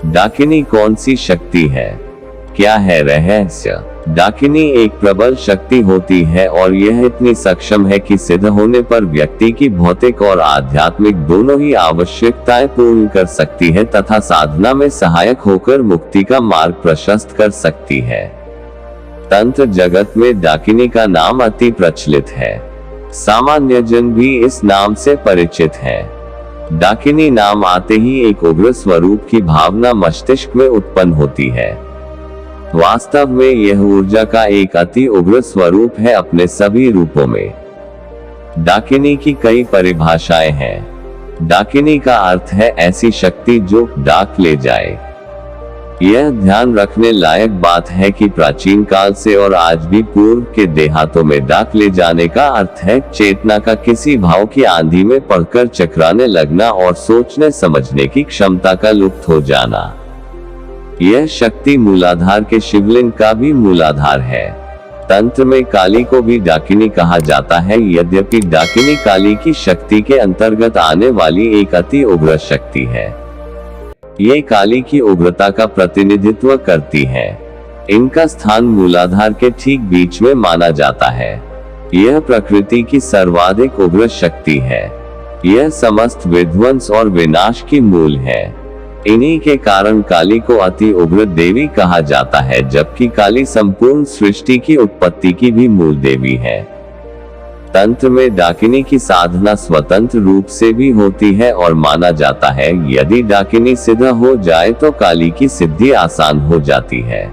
डाकिनी कौन सी शक्ति है? क्या है रहस्य? डाकिनी एक प्रबल शक्ति होती है और यह इतनी सक्षम है कि सिद्ध होने पर व्यक्ति की भौतिक और आध्यात्मिक दोनों ही आवश्यकताएं पूर्ण कर सकती है तथा साधना में सहायक होकर मुक्ति का मार्ग प्रशस्त कर सकती है। तंत्र जगत में डाकिनी का नाम अति प्रचलित है। सामान्य जन भी इस नाम से परिचित है। डाकिनी नाम आते ही एक उग्र स्वरूप की भावना मस्तिष्क में उत्पन्न होती है। वास्तव में यह ऊर्जा का एक अति उग्र स्वरूप है अपने सभी रूपों में। डाकिनी की कई परिभाषाएं हैं। डाकिनी का अर्थ है ऐसी शक्ति जो डाक ले जाए। यह ध्यान रखने लायक बात है कि प्राचीन काल से और आज भी पूर्व के देहातों में डाक ले जाने का अर्थ है चेतना का किसी भाव की आंधी में पड़कर चकराने लगना और सोचने समझने की क्षमता का लुप्त हो जाना। यह शक्ति मूलाधार के शिवलिंग का भी मूलाधार है। तंत्र में काली को भी डाकिनी कहा जाता है, यद्यपि डाकिनी काली की शक्ति के अंतर्गत आने वाली एक अति उग्र शक्ति है। ये काली की उग्रता का प्रतिनिधित्व करती है। इनका स्थान मूलाधार के ठीक बीच में माना जाता है। यह प्रकृति की सर्वाधिक उग्र शक्ति है। यह समस्त विध्वंस और विनाश की मूल है। इन्हीं के कारण काली को अति उग्र देवी कहा जाता है, जबकि काली संपूर्ण सृष्टि की उत्पत्ति की भी मूल देवी है। तंत्र में डाकिनी की साधना स्वतंत्र रूप से भी होती है और माना जाता है यदि डाकिनी सिद्ध हो जाए तो काली की सिद्धि आसान हो जाती है।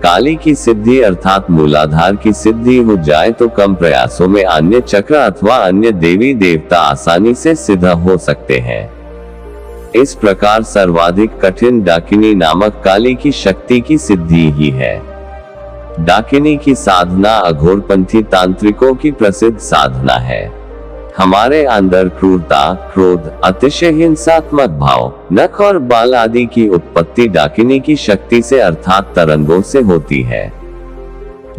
काली की सिद्धि अर्थात मूलाधार की सिद्धि हो जाए तो कम प्रयासों में अन्य चक्र अथवा अन्य देवी देवता आसानी से सिद्ध हो सकते हैं। इस प्रकार सर्वाधिक कठिन डाकिनी नामक काली की शक्ति की सिद्धि ही है। डाकिनी की साधना अघोरपंथी तांत्रिकों की प्रसिद्ध साधना है। हमारे अंदर क्रूरता, क्रोध, अतिशय हिंसात्मक भाव, नख और बाल आदि की उत्पत्ति डाकिनी की शक्ति से अर्थात तरंगों से होती है।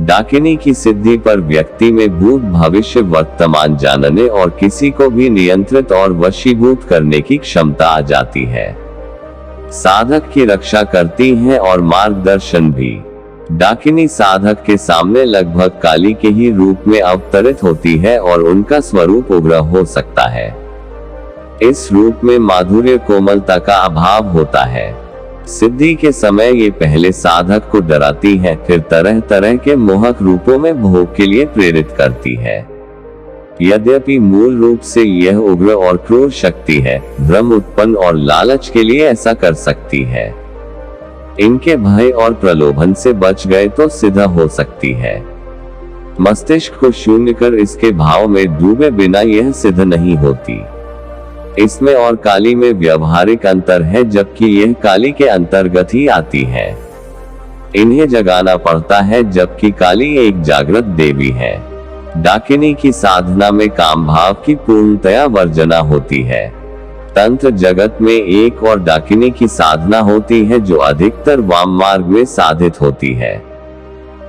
डाकिनी की सिद्धि पर व्यक्ति में भूत, भविष्य, वर्तमान जानने और किसी को भी नियंत्रित और वशीभूत करने की क्षमता आ जाती है। साधक की रक्षा करती है और मार्गदर्शन भी। डाकिनी साधक के सामने लगभग काली के ही रूप में अवतरित होती है और उनका स्वरूप उग्र हो सकता है। इस रूप में माधुर्य, कोमलता का अभाव होता है। सिद्धि के समय ये पहले साधक को डराती है, फिर तरह तरह के मोहक रूपों में भोग के लिए प्रेरित करती है। यद्यपि मूल रूप से यह उग्र और क्रूर शक्ति है, भ्रम उत्पन्न और लालच के लिए ऐसा कर सकती है। इनके भय और प्रलोभन से बच गए तो सिद्ध हो सकती है। मस्तिष्क को शून्य कर इसके भाव में डूबे बिना यह सिद्ध नहीं होती। इसमें और काली में व्यवहारिक अंतर है, जबकि यह काली के अंतर्गत ही आती है। इन्हें जगाना पड़ता है, जबकि काली एक जागृत देवी है। डाकिनी की साधना में काम भाव की पूर्णतया वर्जना होती है। तंत्र जगत में एक और डाकिनी की साधना होती है जो अधिकतर वाम मार्ग में साधित होती है।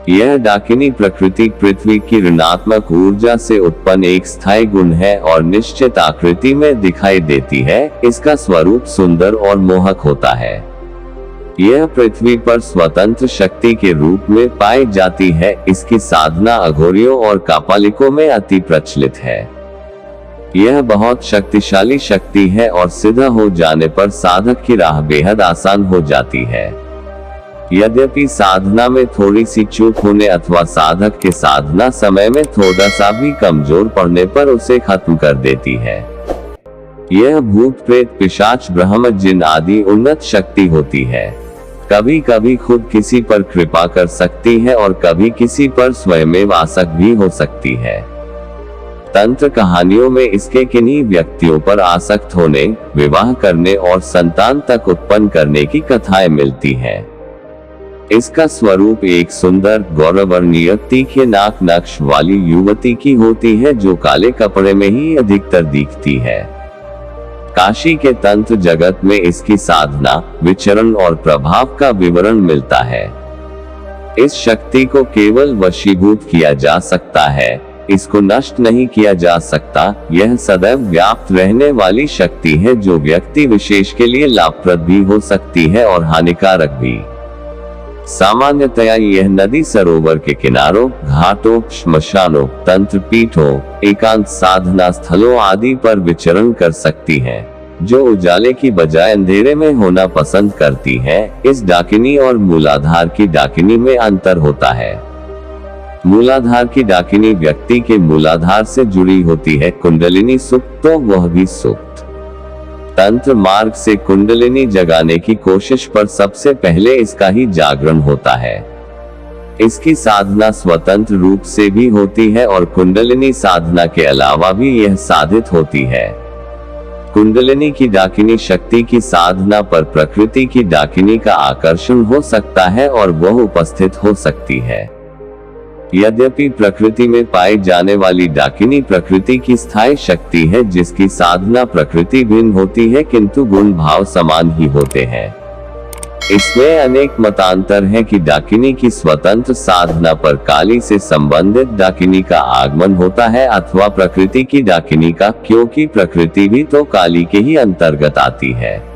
यह डाकिनी प्रकृति पृथ्वी की ऋणात्मक ऊर्जा से उत्पन्न एक स्थायी गुण है और निश्चित आकृति में दिखाई देती है। इसका स्वरूप सुंदर और मोहक होता है। यह पृथ्वी पर स्वतंत्र शक्ति के रूप में पाई जाती है। इसकी साधना अघोरियों और कापालिकों में अति प्रचलित है। यह बहुत शक्तिशाली शक्ति है और सिद्ध हो जाने पर साधक की राह बेहद आसान हो जाती है। यद्यपि साधना में थोड़ी सी चूक होने अथवा साधक के साधना समय में थोड़ा सा भी कमजोर पड़ने पर उसे खत्म कर देती है। यह भूत, प्रेत, पिशाच, ब्रह्म, जिन आदि उन्नत शक्ति होती है। कभी कभी खुद किसी पर कृपा कर सकती है और कभी किसी पर स्वयमेव आसक्त भी हो सकती है। तंत्र कहानियों में इसके किन्हीं व्यक्तियों पर आसक्त होने, विवाह करने और संतान तक उत्पन्न करने की कथाएं मिलती हैं। इसका स्वरूप एक सुंदर, गौरवर्णीय, तीखे नाक नक्श वाली युवती की होती है जो काले कपड़े में ही अधिकतर दिखती है। काशी के तंत्र जगत में इसकी साधना, विचरण और प्रभाव का विवरण मिलता है। इस शक्ति को केवल वशीभूत किया जा सकता है। इसको नष्ट नहीं किया जा सकता। यह सदैव व्याप्त रहने वाली शक्ति है जो व्यक्ति विशेष के लिए लाभप्रद भी हो सकती है और हानिकारक भी। सामान्यतया यह नदी सरोवर के किनारों, घाटों, श्मशानों, तंत्र पीठों, एकांत साधना स्थलों आदि पर विचरण कर सकती है, जो उजाले की बजाय अंधेरे में होना पसंद करती है। इस डाकिनी और मूलाधार की डाकिनी में अंतर होता है। मूलाधार की डाकिनी व्यक्ति के मूलाधार से जुड़ी होती है, कुंडलिनी सुक्त तो वह भी सुक्त। तंत्र मार्ग से कुंडलिनी जगाने की कोशिश पर सबसे पहले इसका ही जागरण होता है। इसकी साधना स्वतंत्र रूप से भी होती है और कुंडलिनी साधना के अलावा भी यह साधित होती है। कुंडलिनी की डाकिनी शक्ति की साधना पर प्रकृति की डाकिनी का आकर्षण हो सकता है और वह उपस्थित हो सकती है। यद्यपि प्रकृति में पाई जाने वाली डाकिनी प्रकृति की स्थायी शक्ति है जिसकी साधना प्रकृति भिन्न होती है, किंतु गुण भाव समान ही होते हैं। इसमें अनेक मतांतर है कि डाकिनी की स्वतंत्र साधना पर काली से संबंधित डाकिनी का आगमन होता है अथवा प्रकृति की डाकिनी का, क्योंकि प्रकृति भी तो काली के ही अंतर्गत आती है।